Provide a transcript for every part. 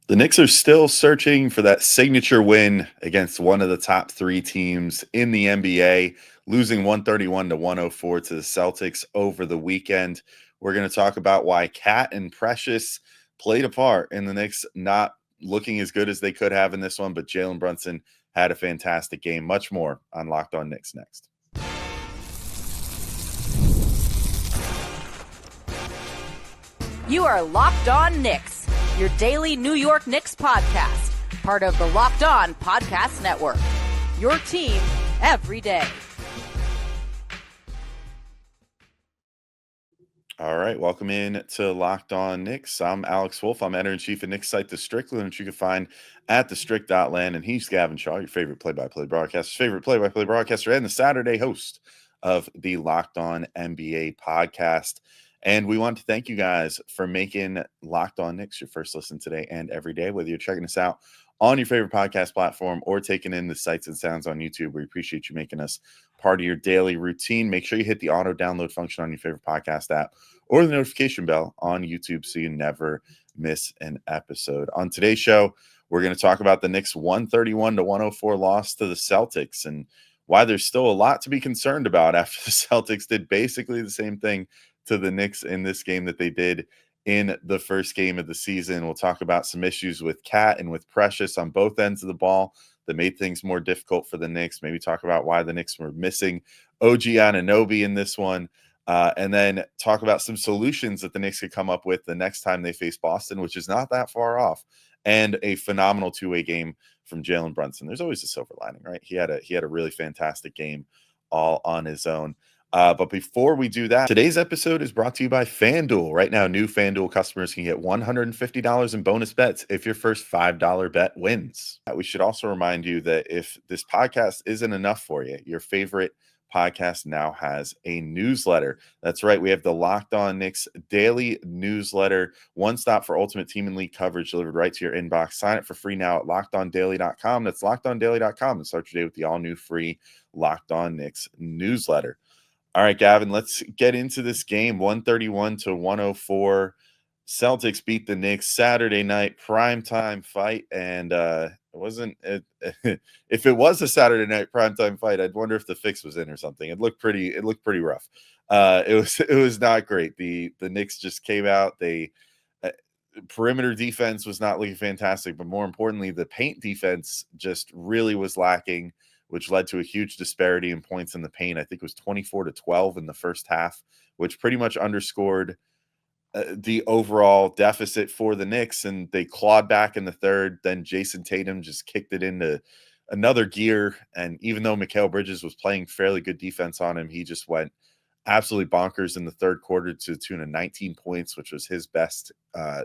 The Knicks are still searching for that signature win against one of the top three teams in the NBA, losing 131 to 104 to the Celtics over the weekend. We're going to talk about why Cat and Precious played a part in the Knicks not looking as good as they could have in this one, but Jalen Brunson had a fantastic game. Much more on Locked On Knicks next. You are Locked On Knicks, your daily New York Knicks podcast, part of the Locked On Podcast Network. Your team every day. All right, welcome in to Locked On Knicks. I'm Alex Wolfe. I'm editor-in-chief of Knicks site The Strickland, which you can find at thestrict.land. And he's Gavin Schall, your favorite play-by-play broadcaster, and the Saturday host of the Locked On NBA podcast. And we want to thank you guys for making Locked On Knicks your first listen today and every day, whether you're checking us out on your favorite podcast platform or taking in the sights and sounds on YouTube. We appreciate you making us part of your daily routine. Make sure you hit the auto download function on your favorite podcast app or the notification bell on YouTube so you never miss an episode. On today's show, we're going to talk about the Knicks 131 to 104 loss to the Celtics and why there's still a lot to be concerned about after the Celtics did basically the same thing to the Knicks in this game that they did in the first game of the season. We'll talk about some issues with Cat and with Precious on both ends of the ball that made things more difficult for the Knicks. Maybe talk about why the Knicks were missing OG Anunoby in this one. And then talk about some solutions that the Knicks could come up with the next time they face Boston, which is not that far off. And a phenomenal two-way game from Jalen Brunson. There's always a silver lining, right? He had a really fantastic game all on his own. But before we do that, today's episode is brought to you by FanDuel. Right now, new FanDuel customers can get $150 in bonus bets if your first $5 bet wins. We should also remind you that if this podcast isn't enough for you, your favorite podcast now has a newsletter. That's right. We have the Locked On Knicks daily newsletter, one stop for ultimate team and league coverage delivered right to your inbox. Sign up for free now at lockedondaily.com. That's lockedondaily.com and start your day with the all new free Locked On Knicks newsletter. All right, Gavin, let's get into this game. 131 to 104. Celtics beat the Knicks Saturday night primetime fight. And if it was a Saturday night primetime fight, I'd wonder if the fix was in or something. It looked pretty rough. It was not great. The Knicks just came out. Perimeter defense was not looking fantastic, but more importantly, the paint defense just really was lacking, which led to a huge disparity in points in the paint. I think it was 24 to 12 in the first half, which pretty much underscored the overall deficit for the Knicks. And they clawed back in the third. Then Jason Tatum just kicked it into another gear. And even though Mikal Bridges was playing fairly good defense on him, he just went absolutely bonkers in the third quarter to the tune of 19 points, which was his best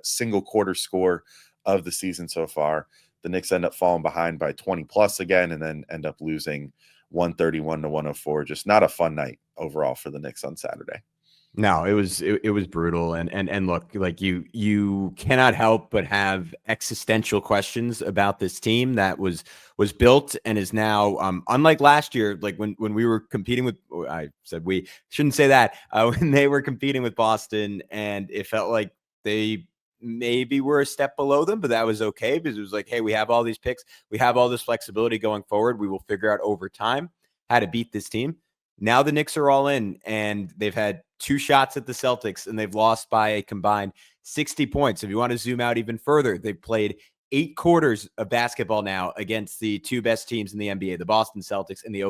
single quarter score of the season so far. The Knicks end up falling behind by 20 plus again and then end up losing 131 to 104. Just not a fun night overall for the Knicks on Saturday. No, it was brutal. And look, like you cannot help but have existential questions about this team that was built and is now unlike last year, like when we were competing with, I said we shouldn't say that, when they were competing with Boston, and it felt like they maybe we're a step below them, but that was okay because it was like, hey, we have all these picks, we have all this flexibility going forward, we will figure out over time how to beat this team. Now the Knicks are all in, and they've had 2 shots at the Celtics, and they've lost by a combined 60 points. If you want to zoom out even further, they've played 8 quarters of basketball now against the 2 best teams in the NBA, the Boston Celtics and the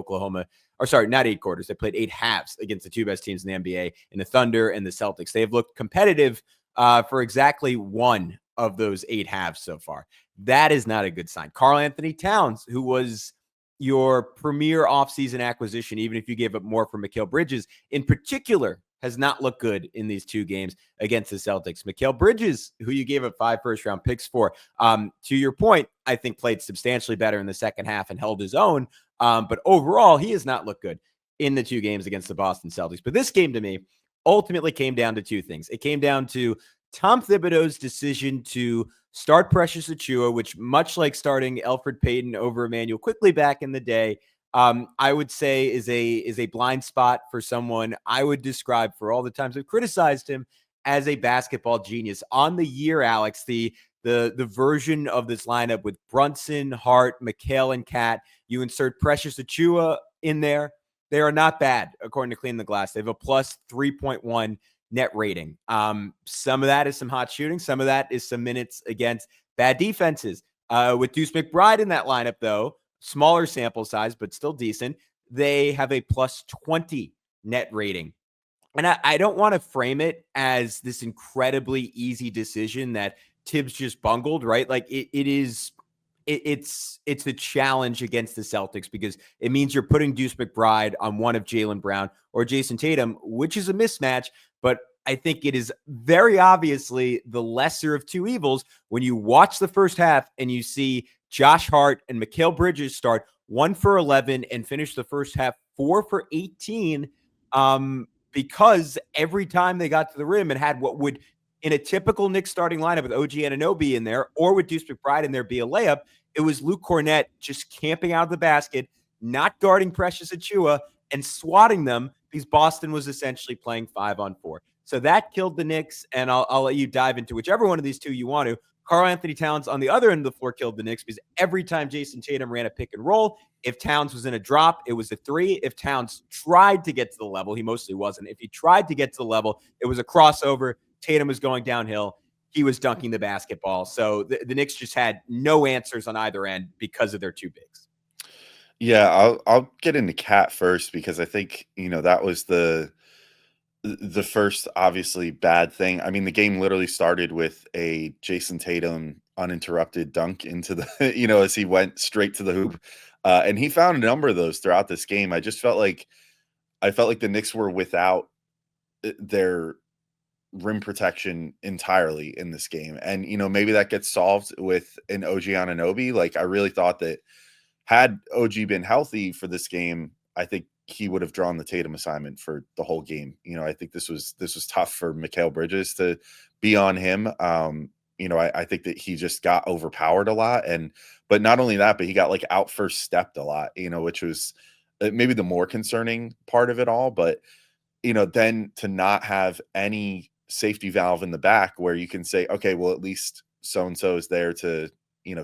not 8 quarters. They played 8 halves against the 2 best teams in the NBA, in the Thunder and the Celtics. They have looked competitive for exactly 1 of those 8 halves so far. That is not a good sign. Karl-Anthony Towns, who was your premier offseason acquisition, even if you gave up more for Mikal Bridges in particular, has not looked good in these 2 games against the Celtics. Mikal Bridges, who you gave up 5 first-round picks for, to your point, I think played substantially better in the second half and held his own. But overall, he has not looked good in the 2 games against the Boston Celtics. But this game, to me, ultimately came down to 2 things. It came down to Tom Thibodeau's decision to start Precious Achiuwa, which, much like starting Elfrid Payton over Emmanuel quickly back in the day, I would say is a blind spot for someone I would describe, for all the times I've criticized him, as a basketball genius. On the year, Alex, the the version of this lineup with Brunson, Hart, McHale, and Cat. You insert Precious Achiuwa in there. They are not bad, according to Clean the Glass. They have a plus 3.1 net rating. Some of that is some hot shooting. Some of that is some minutes against bad defenses. With Deuce McBride in that lineup, though, smaller sample size, but still decent, they have a plus 20 net rating. And I don't want to frame it as this incredibly easy decision that Tibbs just bungled, right? Like it's the challenge against the Celtics because it means you're putting Deuce McBride on one of Jalen Brown or Jason Tatum, which is a mismatch. But I think it is very obviously the lesser of two evils when you watch the first half and you see Josh Hart and Mikal Bridges start 1 for 11 and finish the first half 4 for 18. Because every time they got to the rim and had what would, in a typical Knicks starting lineup with OG Anunoby in there or with Deuce McBride in there be a layup, it was Luke Kornet just camping out of the basket, not guarding Precious Achiuwa, and swatting them because Boston was essentially playing 5-on-4. So that killed the Knicks, and I'll let you dive into whichever one of these two you want to. Karl-Anthony Towns on the other end of the floor killed the Knicks because every time Jason Tatum ran a pick and roll, if Towns was in a drop, it was a 3. If Towns tried to get to the level, he mostly wasn't. If he tried to get to the level, it was a crossover. Tatum was going downhill. He was dunking the basketball. So the Knicks just had no answers on either end because of their two bigs. Yeah, I'll get into Cat first because I think, that was the first obviously bad thing. I mean, the game literally started with a Jason Tatum uninterrupted dunk into the, as he went straight to the hoop. And he found a number of those throughout this game. I felt like the Knicks were without their rim protection entirely in this game. And, maybe that gets solved with an OG Anunoby. Like, I really thought that had OG been healthy for this game, I think he would have drawn the Tatum assignment for the whole game. I think this was tough for Mikal Bridges to be on him. I think that he just got overpowered a lot. But not only that, but he got like out first stepped a lot, which was maybe the more concerning part of it all. But, then to not have any safety valve in the back where you can say, okay, well, at least so-and-so is there to,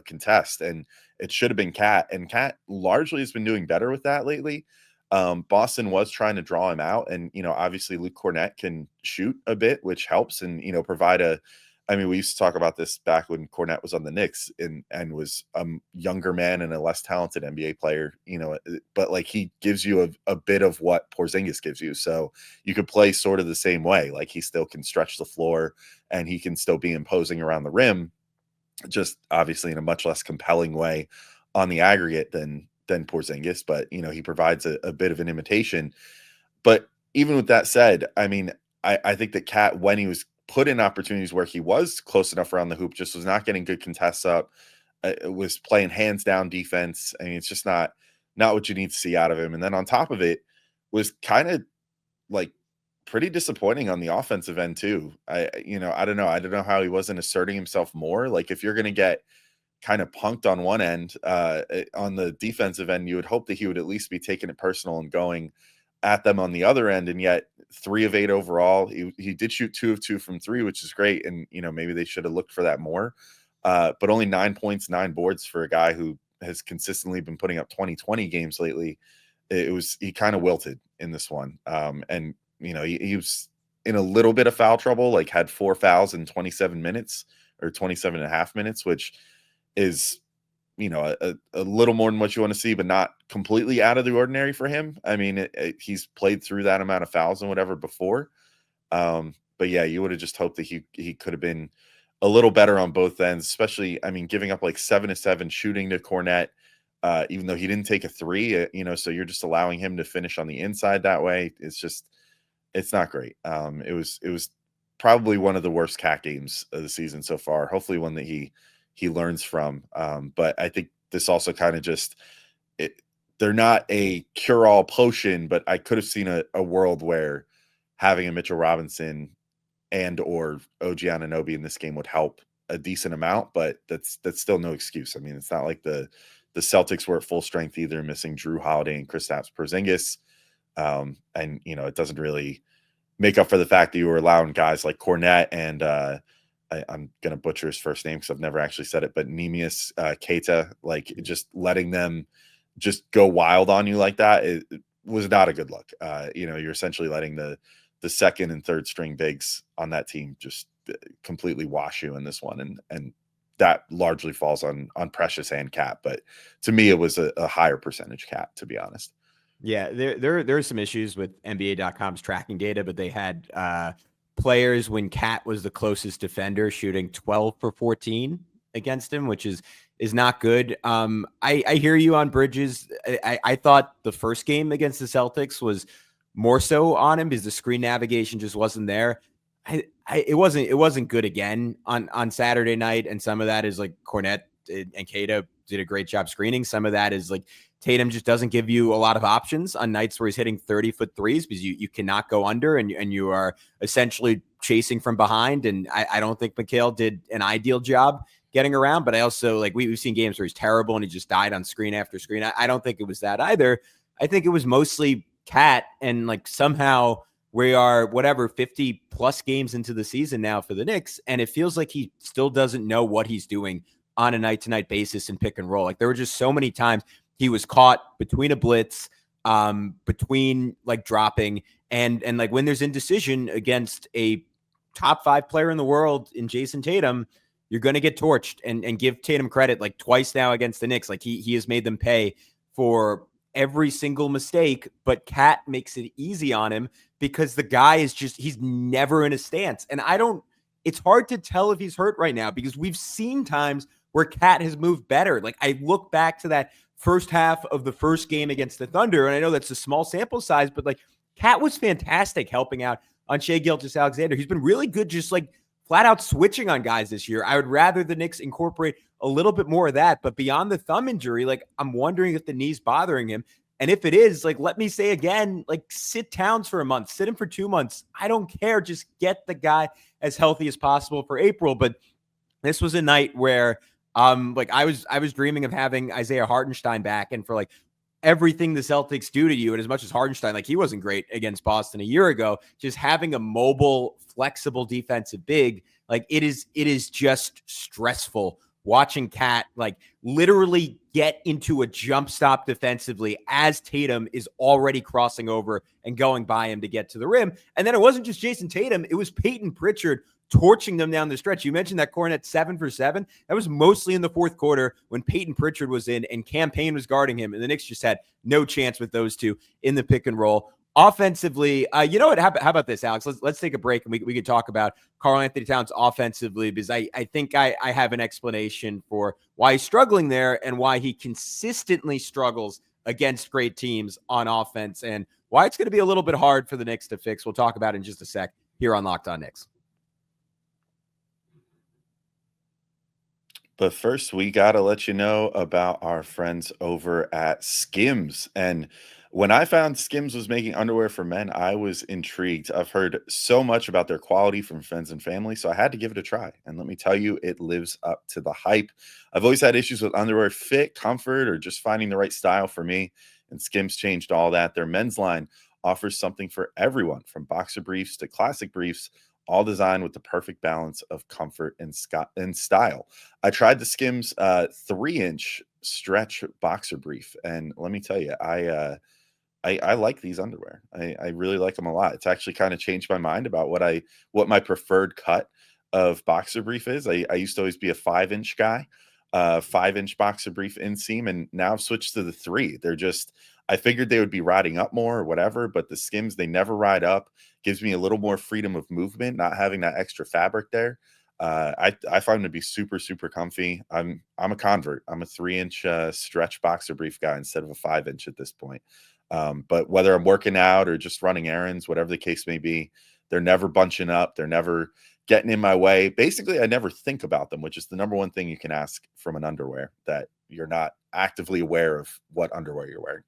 contest. And it should have been Cat. And Cat largely has been doing better with that lately. Boston was trying to draw him out, and obviously Luke Kornet can shoot a bit, which helps, and provide we used to talk about this back when Kornet was on the Knicks and was a younger man and a less talented NBA player, but like he gives you a bit of what Porzingis gives you, so you could play sort of the same way. Like he still can stretch the floor and he can still be imposing around the rim, just obviously in a much less compelling way on the aggregate than Porzingis, but he provides a bit of an imitation. But even with that said, I mean, I think that Cat, when he was put in opportunities where he was close enough around the hoop, just was not getting good contests up, was playing hands down defense. I mean, it's just not what you need to see out of him. And then on top of it, was kind of like pretty disappointing on the offensive end too. I don't know how he wasn't asserting himself more. Like if you're going to get kind of punked on one end, on the defensive end, you would hope that he would at least be taking it personal and going at them on the other end. And yet 3 of 8 overall, he did shoot 2 of 2 from 3, which is great. And, maybe they should have looked for that more, but only 9 points, 9 boards for a guy who has consistently been putting up 20-20 games lately. He kind of wilted in this one. And, he was in a little bit of foul trouble, like had 4 fouls in 27 minutes or 27 and a half minutes, which is, a little more than what you want to see, but not completely out of the ordinary for him. I mean, he's played through that amount of fouls and whatever before. But yeah, you would have just hoped that he could have been a little better on both ends, especially, I mean, giving up like 7 of 7 shooting to Kornet, even though he didn't take a 3, so you're just allowing him to finish on the inside that way. It's not great. It was probably one of the worst Cat games of the season so far. Hopefully one that he learns from. But I think this also kind of they're not a cure-all potion, but I could have seen a world where having a Mitchell Robinson and or OG Anunoby in this game would help a decent amount, but that's still no excuse. I mean, it's not like the Celtics were at full strength either, missing Drew Holiday and Kristaps Porzingis. And, it doesn't really make up for the fact that you were allowing guys like Kornet and I'm going to butcher his first name because I've never actually said it, but Neemias Keita, like just letting them just go wild on you like that, it was not a good look. You're essentially letting the second and third string bigs on that team just completely wash you in this one. And that largely falls on Precious and Cat. But to me, it was a higher percentage Cat, to be honest. Yeah, there are some issues with NBA.com's tracking data, but they had players when Cat was the closest defender shooting 12 for 14 against him, which is not good. I hear you on Bridges. I thought the first game against the Celtics was more so on him because the screen navigation just wasn't there. It wasn't good again on Saturday night, and some of that is like Cornette and Keita did a great job screening. Some of that is like Tatum just doesn't give you a lot of options on nights where he's hitting 30-foot threes because you cannot go under and you are essentially chasing from behind. And I don't think Mikal did an ideal job getting around, but I also like we've seen games where he's terrible and he just died on screen after screen. I don't think it was that either. I think it was mostly Cat, and like somehow we are 50 plus games into the season now for the Knicks, and it feels like he still doesn't know what he's doing on a night-to-night basis in pick and roll. Like there were just so many times he was caught between a blitz, between like dropping and like when there's indecision against a top 5 player in the world in Jason Tatum, you're going to get torched. And give Tatum credit, like twice now against the Knicks. Like he has made them pay for every single mistake, but Cat makes it easy on him because the guy is he's never in a stance. And it's hard to tell if he's hurt right now because we've seen times where Cat has moved better. Like I look back to that first half of the first game against the Thunder, and I know that's a small sample size, but like Cat was fantastic helping out on Shai Gilgeous-Alexander. He's been really good just like flat out switching on guys this year. I would rather the Knicks incorporate a little bit more of that, but beyond the thumb injury, like I'm wondering if the knee's bothering him. And if it is, like, let me say again, like sit Towns for a month, sit him for 2 months. I don't care. Just get the guy as healthy as possible for April. But this was a night where like I was dreaming of having Isaiah Hartenstein back, and for like everything the Celtics do to you, and as much as Hartenstein, like he wasn't great against Boston a year ago, just having a mobile, flexible defensive big, like it is just stressful watching Cat like literally get into a jump stop defensively as Tatum is already crossing over and going by him to get to the rim. And then it wasn't just Jason Tatum, it was Peyton Pritchard torching them down the stretch. You mentioned that Cornet 7 for 7. That was mostly in the fourth quarter when Peyton Pritchard was in and Campaign was guarding him. And the Knicks just had no chance with those two in the pick and roll. Offensively, you know what? How about this, Alex? Let's take a break and we could talk about Karl-Anthony Towns offensively, because I think I have an explanation for why he's struggling there and why he consistently struggles against great teams on offense and why it's going to be a little bit hard for the Knicks to fix. We'll talk about it in just a sec here on Locked On Knicks. But first, we got to let you know about our friends over at Skims. And when I found Skims was making underwear for men, I was intrigued. I've heard so much about their quality from friends and family, so I had to give it a try. And let me tell you, it lives up to the hype. I've always had issues with underwear fit, comfort, or just finding the right style for me. And Skims changed all that. Their men's line offers something for everyone, from boxer briefs to classic briefs, all designed with the perfect balance of comfort and style. I tried the Skims 3-inch stretch boxer brief, and let me tell you, I like these underwear. I really like them a lot. It's actually kind of changed my mind about what my preferred cut of boxer brief is. I used to always be a 5-inch guy, 5-inch boxer brief inseam, and now I've switched to the 3. I figured they would be riding up more or whatever, but the Skims, they never ride up. Gives me a little more freedom of movement, not having that extra fabric there. I find them to be super, super comfy. I'm a convert. I'm a 3-inch stretch boxer brief guy instead of a 5-inch at this point. But whether I'm working out or just running errands, whatever the case may be, they're never bunching up. They're never getting in my way. Basically, I never think about them, which is the number one thing you can ask from an underwear, that you're not actively aware of what underwear you're wearing.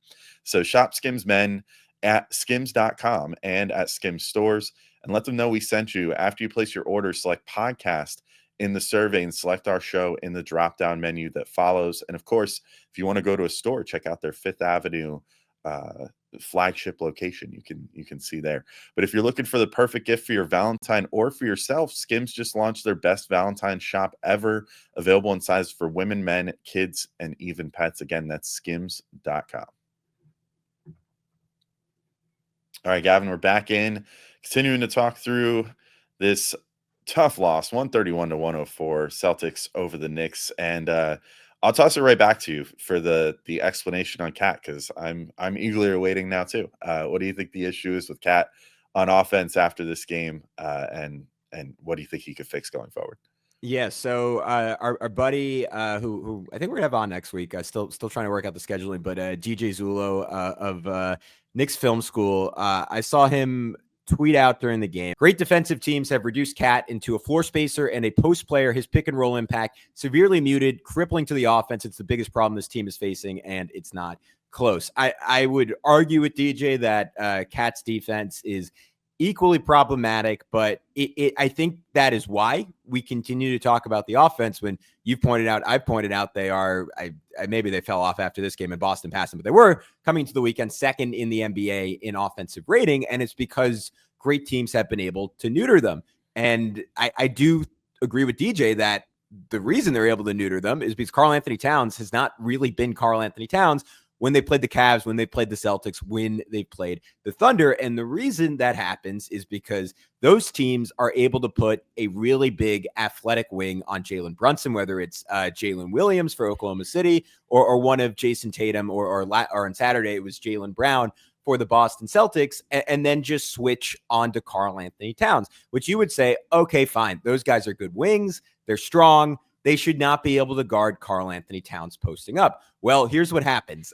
So shop Skims Men at skims.com and at Skims stores, and let them know we sent you. After you place your order, select podcast in the survey and select our show in the drop-down menu that follows. And of course, if you want to go to a store, check out their Fifth Avenue flagship location you can see there. But if you're looking for the perfect gift for your Valentine or for yourself, Skims just launched their best Valentine shop ever, available in sizes for women, men, kids, and even pets. Again, that's skims.com. All right, Gavin, we're back in, continuing to talk through this tough loss, 131-104, Celtics over the Knicks. And I'll toss it right back to you for the explanation on Cat, because I'm eagerly awaiting now too. What do you think the issue is with Cat on offense after this game, and what do you think he could fix going forward? Yeah, so our buddy who I think we're gonna have on next week, still trying to work out the scheduling, but DJ Zulo of Knicks Film School, I saw him tweet out during the game. Great defensive teams have reduced Cat into a floor spacer and a post player. His pick and roll impact severely muted, crippling to the offense. It's the biggest problem this team is facing, and it's not close. I would argue with DJ that Cat's defense is equally problematic, but I think that is why we continue to talk about the offense. When you've pointed out, I've pointed out, they are, maybe they fell off after this game and Boston passed them, but they were coming to the weekend second in the NBA in offensive rating, and it's because great teams have been able to neuter them. And I do agree with DJ that the reason they're able to neuter them is because Karl-Anthony Towns has not really been Karl-Anthony Towns when they played the Cavs, when they played the Celtics, when they played the Thunder. And the reason that happens is because those teams are able to put a really big athletic wing on Jalen Brunson, whether it's Jalen Williams for Oklahoma City or one of Jason Tatum, or on Saturday it was Jaylen Brown for the Boston Celtics, and then just switch on to Karl-Anthony Towns, which you would say, okay, fine. Those guys are good wings. They're strong. They should not be able to guard Karl-Anthony Towns posting up. Well, here's what happens.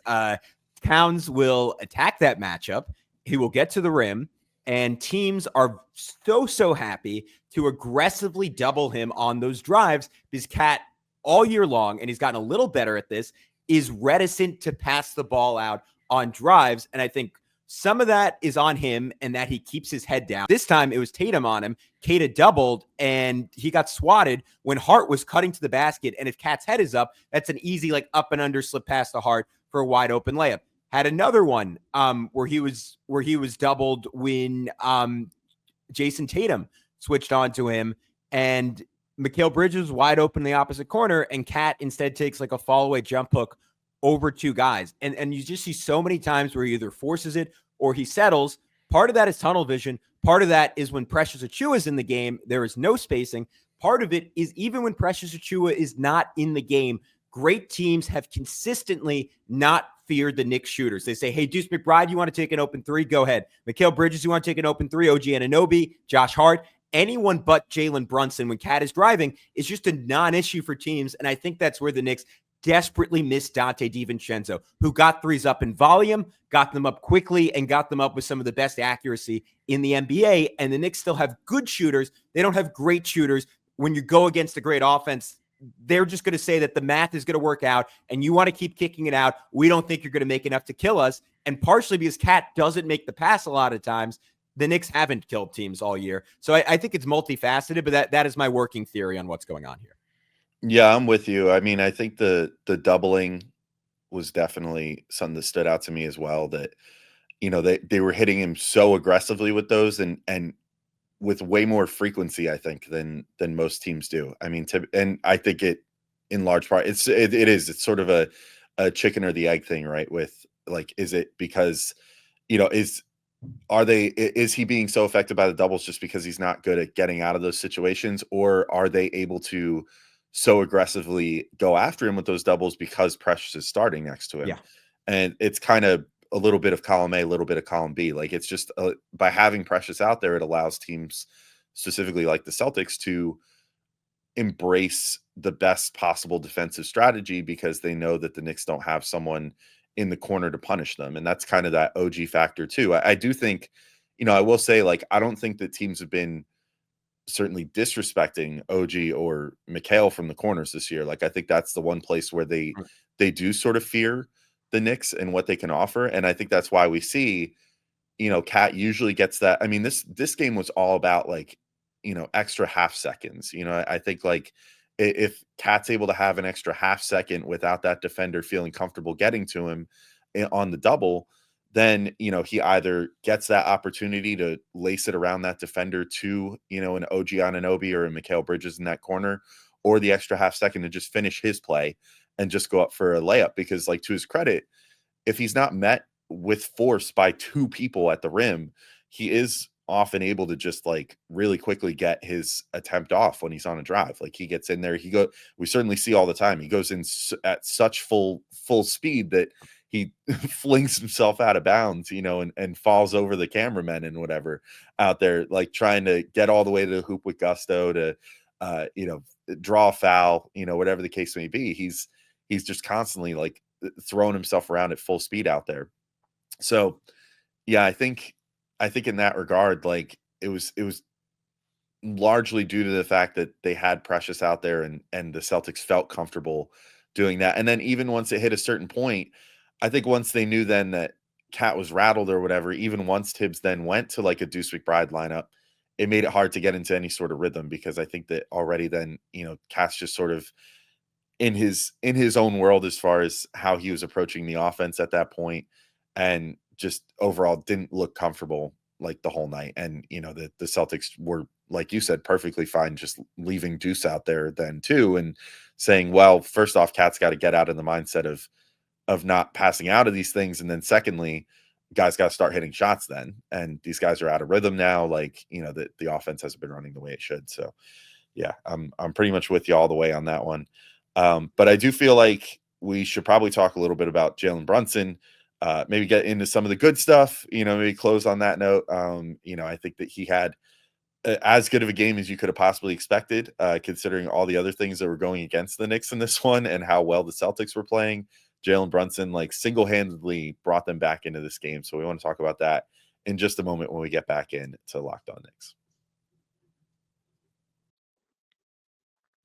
Towns will attack that matchup. He will get to the rim, and teams are so happy to aggressively double him on those drives, because Cat all year long, and he's gotten a little better at this, is reticent to pass the ball out on drives. And I think some of that is on him, and that he keeps his head down. This time it was Tatum on him. Kata doubled, and he got swatted when Hart was cutting to the basket. And if Cat's head is up, that's an easy up and under slip past the Hart for a wide open layup. Had another one where he was doubled when Jason Tatum switched on to him, and Mikal Bridges was wide open in the opposite corner, and Cat instead takes a fall away jump hook over two guys. And you just see so many times where he either forces it or he settles. Part of that is tunnel vision. Part of that is when Precious Achiuwa is in the game, there is no spacing. Part of it is even when Precious Achiuwa is not in the game, great teams have consistently not feared the Knicks shooters. They say, hey, Deuce McBride, you want to take an open three? Go ahead. Mikal Bridges, you want to take an open three? OG Anunoby, Josh Hart, anyone but Jalen Brunson when Cat is driving is just a non-issue for teams. And I think that's where the Knicks desperately missed Dante DiVincenzo, who got threes up in volume, got them up quickly, and got them up with some of the best accuracy in the NBA. And the Knicks still have good shooters. They don't have great shooters. When you go against a great offense, they're just going to say that the math is going to work out, and you want to keep kicking it out. We don't think you're going to make enough to kill us. And partially because Cat doesn't make the pass a lot of times, the Knicks haven't killed teams all year. So I think it's multifaceted, but that is my working theory on what's going on here. Yeah, I'm with you. I mean, I think the doubling was definitely something that stood out to me as well, that, they were hitting him so aggressively with those and with way more frequency, I think, than most teams do. I mean, and I think it, in large part, it's sort of a chicken or the egg thing, right? With is it because, is he being so affected by the doubles just because he's not good at getting out of those situations, or are they able to so aggressively go after him with those doubles because Precious is starting next to him? Yeah. And it's kind of a little bit of column A, a little bit of column B. It's just by having Precious out there, it allows teams, specifically like the Celtics, to embrace the best possible defensive strategy because they know that the Knicks don't have someone in the corner to punish them. And that's kind of that OG factor too. I do think, I will say, I don't think that teams have been certainly disrespecting OG or Mikal from the corners this year. I think that's the one place where they do sort of fear the Knicks and what they can offer. And I think that's why we see, Cat usually gets that. I mean, this game was all about extra half seconds. I think if Cat's able to have an extra half second without that defender feeling comfortable getting to him on the double, then, he either gets that opportunity to lace it around that defender to, an OG Anunoby or a Mikal Bridges in that corner, or the extra half second to just finish his play and just go up for a layup. Because, like, to his credit, if he's not met with force by two people at the rim, he is often able to just like really quickly get his attempt off when he's on a drive. Like, he gets in there, we certainly see all the time, he goes in at such full speed that he flings himself out of bounds, and falls over the cameramen and whatever out there, like trying to get all the way to the hoop with gusto to, draw a foul, whatever the case may be. He's just constantly like throwing himself around at full speed out there. So yeah, I think in that regard, like, it was largely due to the fact that they had Precious out there, and the Celtics felt comfortable doing that. And then even once it hit a certain point, I think once they knew then that Cat was rattled or whatever, even once Tibbs then went to like a Deuce McBride lineup, it made it hard to get into any sort of rhythm, because I think that already then, Cat's just sort of in his own world as far as how he was approaching the offense at that point, and just overall didn't look comfortable like the whole night. And the Celtics were, like you said, perfectly fine just leaving Deuce out there then too, and saying, well, first off, Cat's got to get out of the mindset of not passing out of these things, and then secondly, guys got to start hitting shots then, and these guys are out of rhythm now. Like, the offense hasn't been running the way it should. So yeah, I'm pretty much with you all the way on that one. But I do feel like we should probably talk a little bit about Jalen Brunson, maybe get into some of the good stuff, maybe close on that note. I think that he had as good of a game as you could have possibly expected, considering all the other things that were going against the Knicks in this one and how well the Celtics were playing. Jalen Brunson, like, single-handedly brought them back into this game. So we want to talk about that in just a moment when we get back in to Locked On Knicks.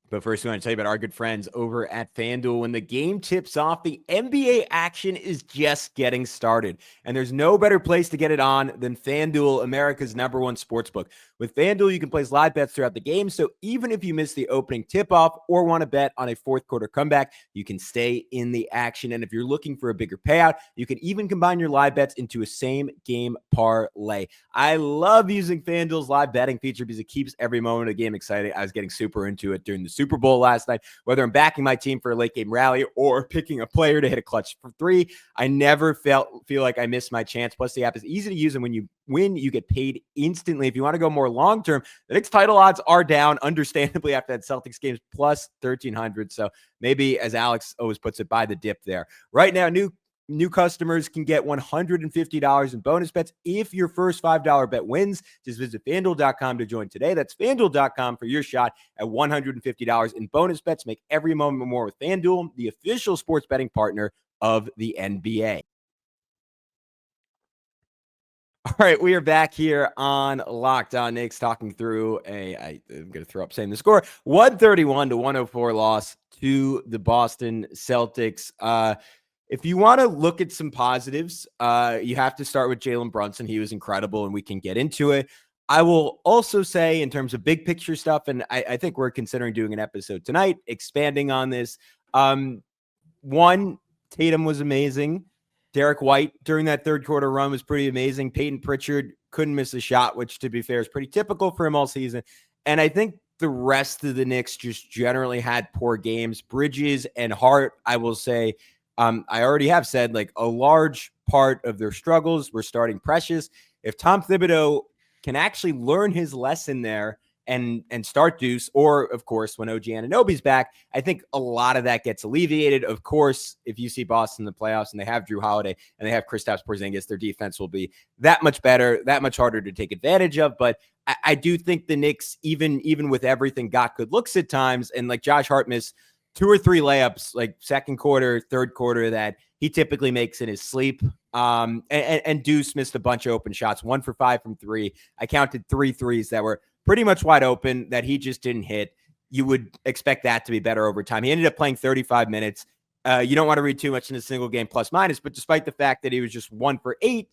But first, we want to tell you about our good friends over at FanDuel. When the game tips off, the NBA action is just getting started. And there's no better place to get it on than FanDuel, America's #1 sportsbook. With FanDuel, you can place live bets throughout the game. So even if you miss the opening tip-off or want to bet on a fourth quarter comeback, you can stay in the action. And if you're looking for a bigger payout, you can even combine your live bets into a same-game parlay. I love using FanDuel's live betting feature because it keeps every moment of the game exciting. I was getting super into it during the Super Bowl last night. Whether I'm backing my team for a late game rally or picking a player to hit a clutch for three, I never feel like I missed my chance. Plus, the app is easy to use, and when you win, you get paid instantly. If you want to go more long-term, the Knicks title odds are down, understandably, after that Celtics game's plus 1,300. So maybe, as Alex always puts it, buy the dip there. Right now, New customers can get $150 in bonus bets if your first $5 bet wins. Just visit FanDuel.com to join today. That's FanDuel.com for your shot at $150 in bonus bets. Make every moment more with FanDuel, the official sports betting partner of the NBA. All right, we are back here on Locked On Knicks talking through I'm going to throw up saying the score, 131-104 loss to the Boston Celtics. If you want to look at some positives, you have to start with Jalen Brunson. He was incredible, and we can get into it. I will also say, in terms of big picture stuff, and I think we're considering doing an episode tonight, expanding on this. One, Tatum was amazing. Derek White during that third quarter run was pretty amazing. Peyton Pritchard couldn't miss a shot, which, to be fair, is pretty typical for him all season. And I think the rest of the Knicks just generally had poor games. Bridges and Hart, I will say, I already have said, like, a large part of their struggles were starting Precious. If Tom Thibodeau can actually learn his lesson there and start Deuce, or, of course, when OG Anunoby's back, I think a lot of that gets alleviated. Of course, if you see Boston in the playoffs and they have Drew Holiday and they have Kristaps Porzingis, their defense will be that much better, that much harder to take advantage of. But I do think the Knicks, even with everything, got good looks at times. And like Josh Hart missed 2 or 3 layups, like second quarter, third quarter, that he typically makes in his sleep. And Deuce missed a bunch of open shots, 1 for 5 from 3. I counted 3 threes that were pretty much wide open that he just didn't hit. You would expect that to be better over time. He ended up playing 35 minutes. You don't want to read too much in a single game plus minus, but despite the fact that he was just 1 for 8,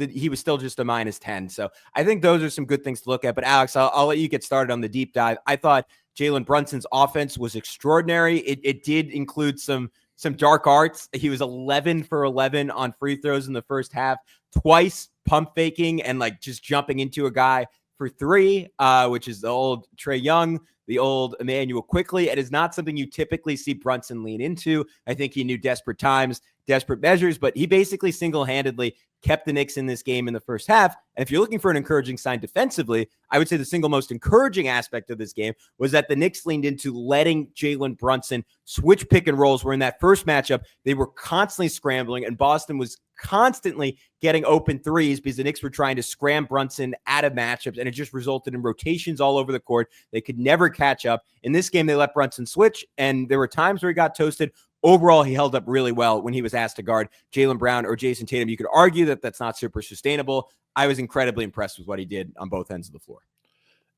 he was still just a -10. So I think those are some good things to look at. But Alex, I'll let you get started on the deep dive. I thought Jalen Brunson's offense was extraordinary. It did include some some dark arts. He was 11 for 11 on free throws in the first half, twice pump faking and like just jumping into a guy for three, which is the old Trae Young, the old Emmanuel Quickly. It is not something you typically see Brunson lean into. I think he knew desperate times, desperate measures, but he basically single-handedly kept the Knicks in this game in the first half. And if you're looking for an encouraging sign defensively, I would say the single most encouraging aspect of this game was that the Knicks leaned into letting Jalen Brunson switch pick and rolls, where in that first matchup, they were constantly scrambling and Boston was constantly getting open threes because the Knicks were trying to scram Brunson out of matchups, and it just resulted in rotations all over the court. They could never catch up. In this game, they let Brunson switch, and there were times where he got toasted. Overall, he held up really well when he was asked to guard Jaylen Brown or Jason Tatum. You could argue that that's not super sustainable. I was incredibly impressed with what he did on both ends of the floor.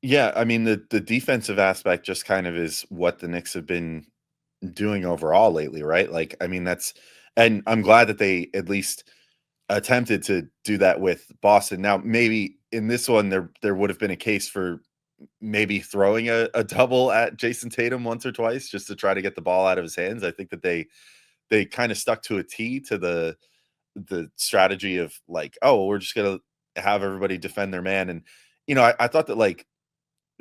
Yeah, I mean, the defensive aspect just kind of is what the Knicks have been doing overall lately, right? Like, I mean, and I'm glad that they at least attempted to do that with Boston. Now, maybe in this one, there would have been a case for maybe throwing a double at Jason Tatum once or twice just to try to get the ball out of his hands. I think that they kind of stuck to a T to the strategy of like, oh, we're just gonna have everybody defend their man. And I thought that, like,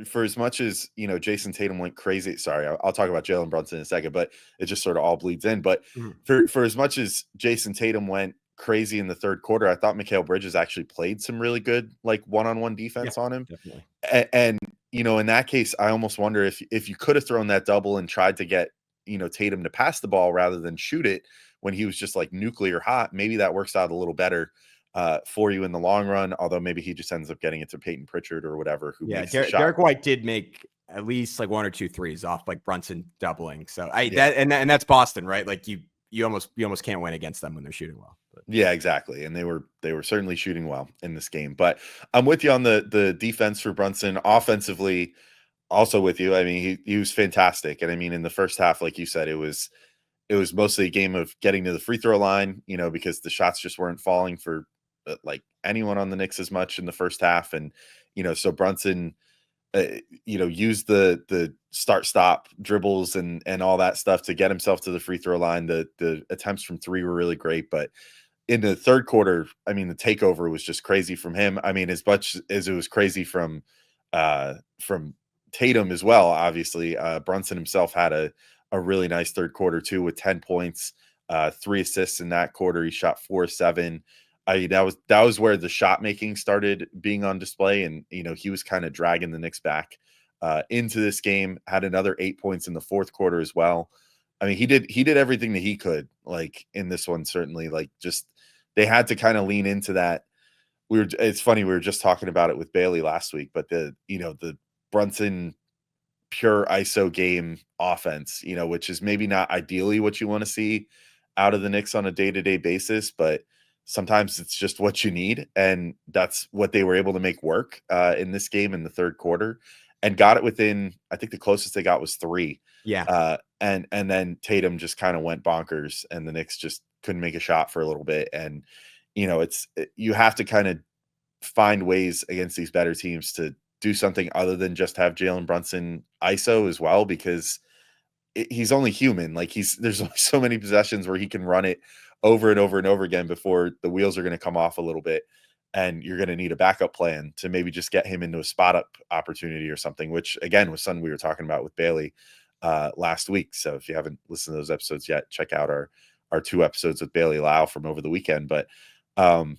for as much as Jason Tatum went crazy. Sorry, I'll talk about Jalen Brunson in a second, but it just sort of all bleeds in. But for as much as Jason Tatum went crazy in the third quarter, I thought Mikal Bridges actually played some really good, like, one-on-one defense on him. Definitely. And in that case, I almost wonder if you could have thrown that double and tried to get Tatum to pass the ball rather than shoot it when he was just like nuclear hot. Maybe that works out a little better for you in the long run. Although maybe he just ends up getting it to Peyton Pritchard or whatever. Who makes the shot. Derek White did make at least like 1 or 2 threes off like Brunson doubling. So that's Boston, right? Like you almost can't win against them when they're shooting well. But. Yeah, exactly. And they were certainly shooting well in this game. But I'm with you on the defense for Brunson. Offensively, also with you. I mean, he was fantastic. And I mean, in the first half, like you said, it was mostly a game of getting to the free throw line, because the shots just weren't falling for like anyone on the Knicks as much in the first half. And, so Brunson, used the start-stop dribbles and all that stuff to get himself to the free throw line. The attempts from three were really great, but in the third quarter, I mean, the takeover was just crazy from him. I mean, as much as it was crazy from Tatum as well. Obviously, Brunson himself had a really nice third quarter too, with 10 points, 3 assists in that quarter. He shot 4-7. That was where the shot making started being on display, and he was kind of dragging the Knicks back into this game. Had another 8 points in the fourth quarter as well. I mean, he did everything that he could, like, in this one. Certainly, like, just they had to kind of lean into that. It's funny, we were just talking about it with Bailey last week, but the Brunson pure ISO game offense, which is maybe not ideally what you want to see out of the Knicks on a day-to-day basis, but sometimes it's just what you need. And that's what they were able to make work in this game in the third quarter, and got it within, I think the closest they got was 3. Yeah. And then Tatum just kind of went bonkers, and the Knicks just couldn't make a shot for a little bit. And, you have to kind of find ways against these better teams to do something other than just have Jalen Brunson ISO as well, because he's only human. Like, there's only so many possessions where he can run it over and over and over again before the wheels are going to come off a little bit, and you're going to need a backup plan to maybe just get him into a spot up opportunity or something, which again was something we were talking about with Bailey last week. So if you haven't listened to those episodes yet, check out our 2 episodes with Bailey Lau from over the weekend. But I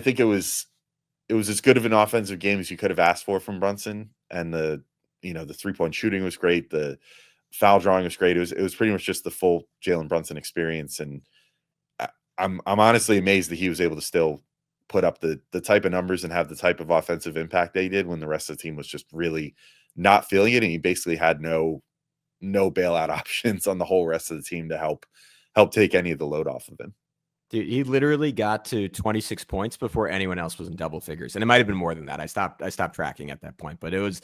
think it was as good of an offensive game as you could have asked for from Brunson. And the 3-point shooting was great. The foul drawing was great. It was pretty much just the full Jalen Brunson experience. And I'm honestly amazed that he was able to still put up the type of numbers and have the type of offensive impact they did when the rest of the team was just really not feeling it. And he basically had no bailout options on the whole rest of the team to help take any of the load off of him. Dude, he literally got to 26 points before anyone else was in double figures. And it might've been more than that. I stopped tracking at that point, but it was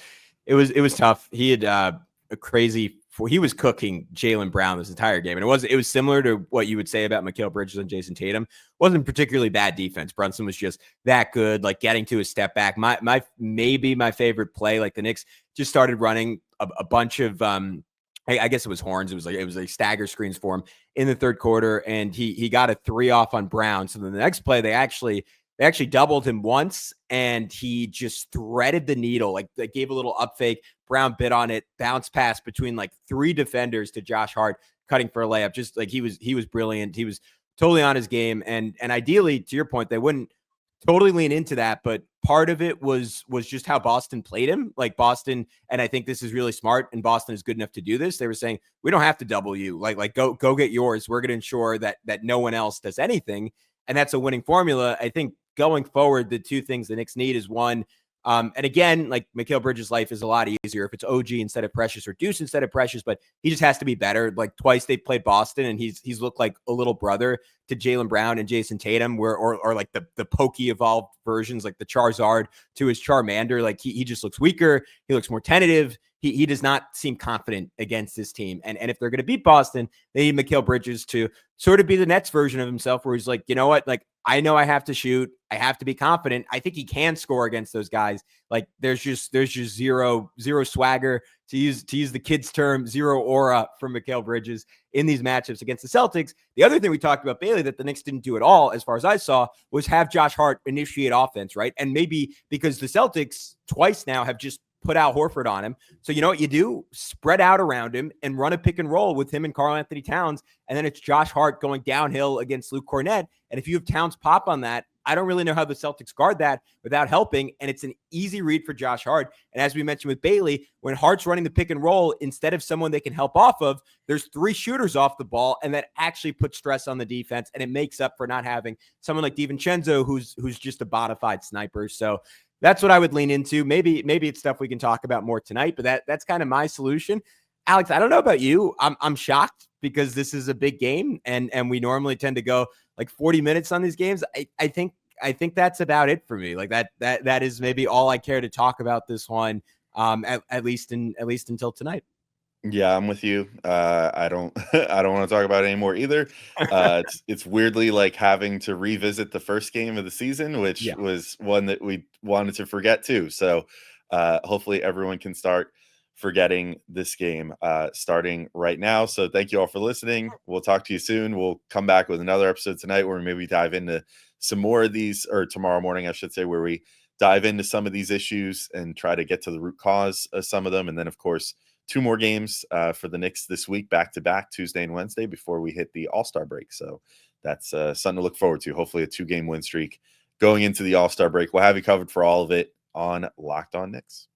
tough. He had a crazy, he was cooking Jaylen Brown this entire game. And it was similar to what you would say about Mikal Bridges and Jason Tatum. It wasn't particularly bad defense. Brunson was just that good, like getting to a step back. Maybe my favorite play, like the Knicks just started running a bunch of I guess it was horns. It was like stagger screens for him in the third quarter, and he got a 3 off on Brown. So then the next play, they actually doubled him once, and he just threaded the needle. Like, they gave a little up fake. Brown bit on it, bounce pass between like 3 defenders to Josh Hart, cutting for a layup. Just like he was brilliant. He was totally on his game, and ideally, to your point, they wouldn't totally lean into that, but part of it was just how Boston played him. Like, Boston, and I think this is really smart, and Boston is good enough to do this. They were saying, we don't have to double you. Like go get yours. We're going to ensure that no one else does anything, and that's a winning formula. I think going forward, the two things the Knicks need is one. And again, like, Mikal Bridges' life is a lot easier if it's OG instead of Precious or Deuce instead of Precious, but he just has to be better. Like, twice they played Boston, and he's looked like a little brother to Jalen Brown and Jason Tatum, or like the pokey evolved versions, like the Charizard to his Charmander. Like, he just looks weaker. He looks more tentative. He does not seem confident against this team. And if they're going to beat Boston, they need Mikal Bridges to sort of be the Nets version of himself, where he's like, you know what? Like, I know I have to shoot. I have to be confident. I think he can score against those guys. Like, there's just zero swagger, to use the kids' term, zero aura from Mikal Bridges in these matchups against the Celtics. The other thing we talked about, Bailey, that the Knicks didn't do at all, as far as I saw, was have Josh Hart initiate offense, right? And maybe because the Celtics twice now have just put Al Horford on him. So you know what you do? Spread out around him and run a pick and roll with him and Karl-Anthony Towns. And then it's Josh Hart going downhill against Luke Cornett. And if you have Towns pop on that, I don't really know how the Celtics guard that without helping. And it's an easy read for Josh Hart. And as we mentioned with Bailey, when Hart's running the pick and roll, instead of someone they can help off of, there's 3 shooters off the ball. And that actually puts stress on the defense. And it makes up for not having someone like DiVincenzo, who's just a bona fide sniper. So that's what I would lean into. Maybe it's stuff we can talk about more tonight, but that's kind of my solution. Alex, I don't know about you. I'm shocked because this is a big game, and we normally tend to go like 40 minutes on these games. I think that's about it for me. Like, that is maybe all I care to talk about this one, at least until tonight. Yeah, I'm with you. I don't I don't want to talk about it anymore either. It's weirdly like having to revisit the first game of the season, which was one that we wanted to forget too. So hopefully everyone can start forgetting this game starting right now. So thank you all for listening. We'll talk to you soon. We'll come back with another episode tonight where we maybe dive into some more of these, or tomorrow morning, I should say, where we dive into some of these issues and try to get to the root cause of some of them. And then, of course, 2 more games for the Knicks this week, back-to-back, Tuesday and Wednesday, before we hit the All-Star break. So that's something to look forward to. Hopefully a 2-game win streak going into the All-Star break. We'll have you covered for all of it on Locked On Knicks.